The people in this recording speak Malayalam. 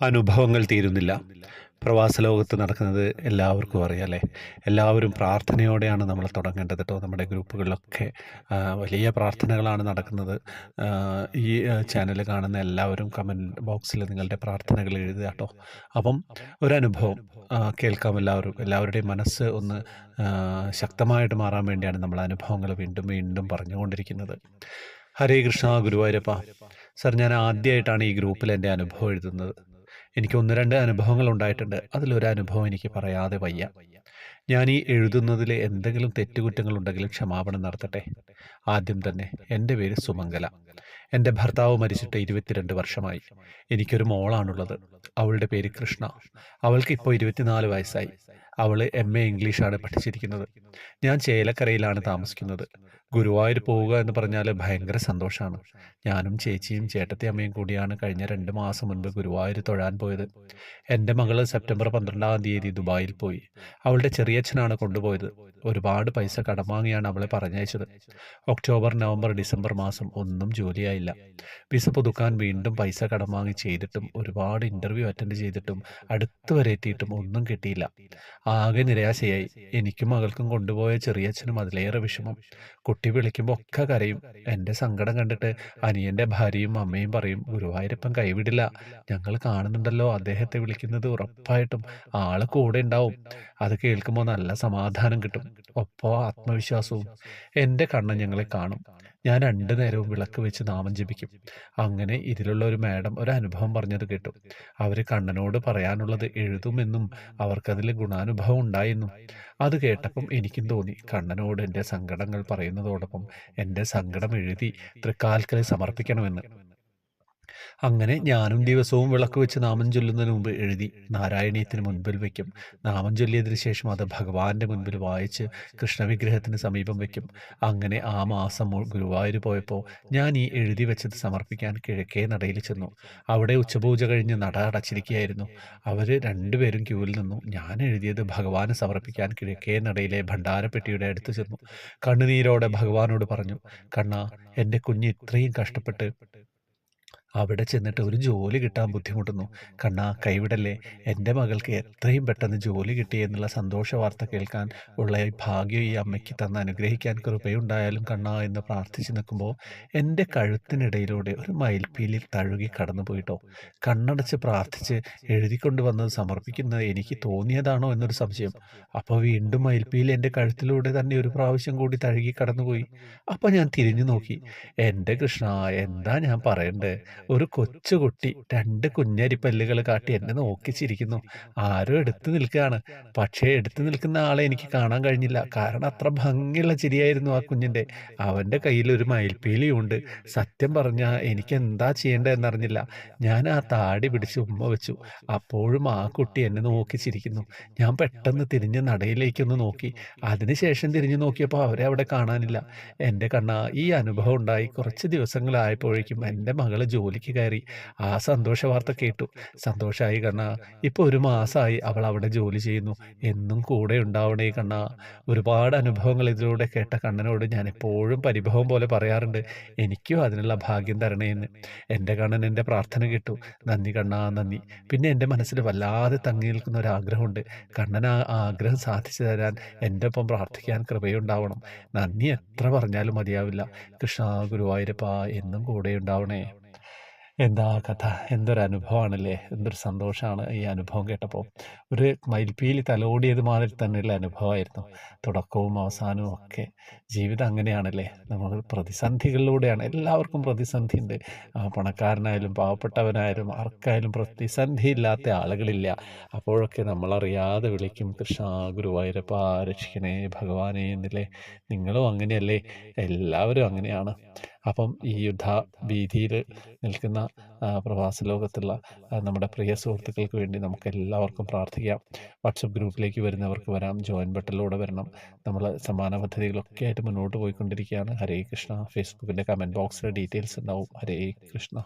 അനുഭവങ്ങൾ തീരുന്നില്ല. പ്രവാസ ലോകത്ത് നടക്കുന്നത് എല്ലാവർക്കും അറിയാലേ. എല്ലാവരും പ്രാർത്ഥനയോടെയാണ് നമ്മൾ തുടങ്ങേണ്ടത് കേട്ടോ. നമ്മുടെ ഗ്രൂപ്പുകളിലൊക്കെ വലിയ പ്രാർത്ഥനകളാണ് നടക്കുന്നത്. ഈ ചാനൽ കാണുന്ന എല്ലാവരും കമൻറ്റ് ബോക്സിൽ നിങ്ങളുടെ പ്രാർത്ഥനകൾ എഴുതുക കേട്ടോ. അപ്പം ഒരനുഭവം കേൾക്കാം എല്ലാവരും. എല്ലാവരുടെയും മനസ്സ് ഒന്ന് ശക്തമായിട്ട് മാറാൻ വേണ്ടിയാണ് നമ്മൾ അനുഭവങ്ങൾ വീണ്ടും വീണ്ടും പറഞ്ഞുകൊണ്ടിരിക്കുന്നത്. ഹരേ കൃഷ്ണ ഗുരുവായൂരപ്പ. സർ, ഞാൻ ആദ്യമായിട്ടാണ് ഈ ഗ്രൂപ്പിൽ എൻ്റെ അനുഭവം എഴുതുന്നത്. എനിക്ക് ഒന്ന് രണ്ട് അനുഭവങ്ങൾ ഉണ്ടായിട്ടുണ്ട്. അതിലൊരു അനുഭവം എനിക്ക് പറയാതെ വയ്യ. ഞാൻ ഈ എഴുതുന്നതിൽ എന്തെങ്കിലും തെറ്റുകുറ്റങ്ങൾ ഉണ്ടെങ്കിലും ക്ഷമാപണം നടത്തട്ടെ. ആദ്യം തന്നെ എൻ്റെ പേര് സുമംഗല. എൻ്റെ ഭർത്താവ് മരിച്ചിട്ട് 22 വർഷമായി. എനിക്കൊരു മോളാണുള്ളത്. അവളുടെ പേര് കൃഷ്ണ. അവൾക്ക് ഇപ്പോൾ 24 വയസ്സായി. അവൾ MA ഇംഗ്ലീഷാണ് പഠിച്ചിരിക്കുന്നത്. ഞാൻ ചേലക്കരയിലാണ് താമസിക്കുന്നത്. ഗുരുവായൂർ പോവുക എന്ന് പറഞ്ഞാൽ ഭയങ്കര സന്തോഷമാണ്. ഞാനും ചേച്ചിയും ചേട്ടത്തി അമ്മയും കൂടിയാണ് കഴിഞ്ഞ 2 മാസം മുൻപ് ഗുരുവായൂർ തൊഴാൻ പോയത്. എൻ്റെ മകൾ സെപ്റ്റംബർ 12-ാം തീയതി ദുബായിൽ പോയി. അവളുടെ ചെറിയച്ഛനാണ് കൊണ്ടുപോയത്. ഒരുപാട് പൈസ കടം വാങ്ങിയാണ് അവളെ പറഞ്ഞയച്ചത്. ഒക്ടോബർ, നവംബർ, ഡിസംബർ മാസം ഒന്നും ജോലിയായില്ല. വിസ പുതുക്കാൻ വീണ്ടും പൈസ കടം വാങ്ങി ചെയ്തിട്ടും ഒരുപാട് ഇൻ്റർവ്യൂ അറ്റൻഡ് ചെയ്തിട്ടും അടുത്ത് വരെ എത്തിയിട്ടും ഒന്നും കിട്ടിയില്ല. ആകെ നിരാശയായി. എനിക്കും മകൾക്കും കൊണ്ടുപോയ ചെറിയച്ഛനും അതിലേറെ വിഷമം. കുട്ടി വിളിക്കുമ്പോൾ ഒക്കെ കരയും. എൻ്റെ സങ്കടം കണ്ടിട്ട് അനിയൻ്റെ ഭാര്യയും അമ്മയും പറയും, ഗുരുവായൂരപ്പൻ കൈവിടില്ല, ഞങ്ങൾ കാണുന്നുണ്ടല്ലോ അദ്ദേഹത്തെ വിളിക്കുന്നത്, ഉറപ്പായിട്ടും ആള് കൂടെ ഉണ്ടാവും. അത് കേൾക്കുമ്പോൾ നല്ല സമാധാനം കിട്ടും, ഒപ്പം ആത്മവിശ്വാസവും. എൻ്റെ കണ്ണൻ ഞങ്ങളെ കാണും. ഞാൻ 2 നേരവും വിളക്ക് വെച്ച് നാമം ജപിക്കും. അങ്ങനെ ഇതിലുള്ള ഒരു മാഡം ഒരു അനുഭവം പറഞ്ഞത് കേട്ടു. അവർ കണ്ണനോട് പറയാനുള്ളത് എഴുതുമെന്നും അവർക്കതിൽ ഗുണാനുഭവം ഉണ്ടായെന്നും. അത് കേട്ടപ്പം എനിക്കും തോന്നി കണ്ണനോട് എൻ്റെ സങ്കടങ്ങൾ പറയുന്നതോടൊപ്പം എൻ്റെ സങ്കടം എഴുതി തൃക്കാൽക്കൽ സമർപ്പിക്കണമെന്ന്. അങ്ങനെ ഞാനും ദിവസവും വിളക്ക് വെച്ച് നാമം ചൊല്ലുന്നതിന് മുമ്പ് എഴുതി നാരായണീയത്തിന് മുൻപിൽ വയ്ക്കും. നാമം ചൊല്ലിയതിനു ശേഷം അത് ഭഗവാന്റെ മുൻപിൽ വായിച്ച് കൃഷ്ണവിഗ്രഹത്തിന് സമീപം വയ്ക്കും. അങ്ങനെ ആ മാസം ഗുരുവായൂർ പോയപ്പോൾ ഞാൻ ഈ എഴുതി വെച്ചത് സമർപ്പിക്കാൻ കിഴക്കേ നടയിൽ ചെന്നു. അവിടെ ഉച്ചപൂജ കഴിഞ്ഞ് നട അടച്ചിരിക്കുകയായിരുന്നു. അവർ രണ്ടുപേരും ക്യൂവിൽ നിന്നു. ഞാൻ എഴുതിയത് ഭഗവാന് സമർപ്പിക്കാൻ കിഴക്കേ നടയിലെ ഭണ്ഡാരപ്പെട്ടിയുടെ അടുത്ത് ചെന്നു. കണ്ണുനീരോടെ ഭഗവാനോട് പറഞ്ഞു, കണ്ണാ, എൻ്റെ കുഞ്ഞ് ഇത്രയും കഷ്ടപ്പെട്ട് അവിടെ ചെന്നിട്ട് ഒരു ജോലി കിട്ടാൻ ബുദ്ധിമുട്ടുന്നു. കണ്ണാ, കൈവിടല്ലേ. എൻ്റെ മകൾക്ക് എത്രയും പെട്ടെന്ന് ജോലി കിട്ടി എന്നുള്ള സന്തോഷ വാർത്ത കേൾക്കാൻ ഉള്ള ഈ ഭാഗ്യം ഈ അമ്മയ്ക്ക് തന്ന് അനുഗ്രഹിക്കാൻ കൃപയുണ്ടായാലും കണ്ണാ എന്ന് പ്രാർത്ഥിച്ചു നിൽക്കുമ്പോൾ എൻ്റെ കഴുത്തിനിടയിലൂടെ ഒരു മയിൽപ്പീലിൽ തഴുകി കടന്നു പോയിട്ടോ. കണ്ണടച്ച് പ്രാർത്ഥിച്ച് എഴുതിക്കൊണ്ട് വന്നത് സമർപ്പിക്കുന്നത് എനിക്ക് തോന്നിയതാണോ എന്നൊരു സംശയം. അപ്പോൾ വീണ്ടും മയിൽപ്പീലി എൻ്റെ കഴുത്തിലൂടെ തന്നെ ഒരു പ്രാവശ്യം കൂടി തഴുകി കടന്നുപോയി. അപ്പോൾ ഞാൻ തിരിഞ്ഞു നോക്കി. എൻ്റെ കൃഷ്ണ, എന്താ ഞാൻ പറയണ്ടേ, ഒരു കൊച്ചുകുട്ടി 2 കുഞ്ഞരിപ്പല്ലുകൾ കാട്ടി എന്നെ നോക്കി ചിരിക്കുന്നു. ആരോ എടുത്തു നിൽക്കുകയാണ്. പക്ഷേ എടുത്തു നിൽക്കുന്ന ആളെ എനിക്ക് കാണാൻ കഴിഞ്ഞില്ല. കാരണം അത്ര ഭംഗിയുള്ള ചിരിയായിരുന്നു ആ കുഞ്ഞിൻ്റെ. അവൻ്റെ കയ്യിൽ ഒരു മയിൽപ്പീലിയുണ്ട്. സത്യം പറഞ്ഞാൽ എനിക്ക് എന്താ ചെയ്യേണ്ടതെന്നറിഞ്ഞില്ല. ഞാൻ ആ താടി പിടിച്ച് ഉമ്മ വെച്ചു. അപ്പോഴും ആ കുട്ടി എന്നെ നോക്കി ചിരിക്കുന്നു. ഞാൻ പെട്ടെന്ന് തിരിഞ്ഞ് നടയിലേക്കൊന്ന് നോക്കി. അതിനുശേഷം തിരിഞ്ഞു നോക്കിയപ്പോൾ അവരെ അവിടെ കാണാനില്ല. എൻ്റെ കണ്ണാ, ഈ അനുഭവം ഉണ്ടായി കുറച്ച് ദിവസങ്ങളായപ്പോഴേക്കും എൻ്റെ മകള് ജോലിക്ക് കയറി. ആ സന്തോഷ വാർത്ത കേട്ടു. സന്തോഷമായി കണ്ണാ. ഇപ്പോൾ 1 മാസമായി അവൾ അവിടെ ജോലി ചെയ്യുന്നു. എന്നും കൂടെ ഉണ്ടാവണേ കണ്ണാ. ഒരുപാട് അനുഭവങ്ങൾ ഇതിലൂടെ കേട്ട കണ്ണനോട് ഞാൻ എപ്പോഴും പരിഭവം പോലെ പറയാറുണ്ട്, എനിക്കും അതിനുള്ള ഭാഗ്യം തരണേ എന്ന്. എൻ്റെ കണ്ണൻ എൻ്റെ പ്രാർത്ഥന കേട്ടു. നന്ദി കണ്ണാ, നന്ദി. പിന്നെ എൻ്റെ മനസ്സിൽ വല്ലാതെ തങ്ങി നിൽക്കുന്ന ഒരാഗ്രഹമുണ്ട്. കണ്ണൻ ആ ആഗ്രഹം സാധിച്ചു തരാൻ എൻ്റെ ഒപ്പം പ്രാർത്ഥിക്കാൻ കൃപയുണ്ടാവണം. നന്ദി എത്ര പറഞ്ഞാലും മതിയാവില്ല. കൃഷ്ണ ഗുരുവായൂരപ്പ, എന്നും കൂടെ ഉണ്ടാവണേ. എന്താ കഥ! എന്തൊരനുഭവമാണല്ലേ! എന്തൊരു സന്തോഷമാണ് ഈ അനുഭവം കേട്ടപ്പോൾ. ഒരു മയിൽപ്പീലി തലോടിയത് മാതിരി തന്നെയുള്ള അനുഭവമായിരുന്നു. തുടക്കവും അവസാനവും ഒക്കെ. ജീവിതം അങ്ങനെയാണല്ലേ. നമ്മൾ പ്രതിസന്ധികളിലൂടെയാണ്. എല്ലാവർക്കും പ്രതിസന്ധിയുണ്ട്. പണക്കാരനായാലും പാവപ്പെട്ടവനായാലും ആർക്കായാലും പ്രതിസന്ധിയില്ലാത്ത ആളുകളില്ല. അപ്പോഴൊക്കെ നമ്മളറിയാതെ വിളിക്കും, കൃഷ്ണ ഗുരുവായൂരപ്പ രക്ഷിക്കണേ ഭഗവാനേ എന്നില്ലേ. നിങ്ങളും അങ്ങനെയല്ലേ. എല്ലാവരും അങ്ങനെയാണ്. അപ്പം ഈ യുദ്ധഭീതിയിൽ നിൽക്കുന്ന പ്രവാസ ലോകത്തുള്ള നമ്മുടെ പ്രിയ സുഹൃത്തുക്കൾക്ക് വേണ്ടി നമുക്ക് എല്ലാവർക്കും പ്രാർത്ഥിക്കാം. വാട്സപ്പ് ഗ്രൂപ്പിലേക്ക് വരുന്നവർക്ക് വരാം, ജോയിൻ ബട്ടണിലൂടെ വരണം. നമ്മൾ സമാന പദ്ധതികളൊക്കെ ആയിട്ട് മുന്നോട്ട് പോയിക്കൊണ്ടിരിക്കുകയാണ്. ഹരേ കൃഷ്ണ. ഫേസ്ബുക്കിൻ്റെ കമൻറ്റ് ബോക്സിൽ ഡീറ്റെയിൽസ് ഉണ്ടാവും. ഹരേ കൃഷ്ണ.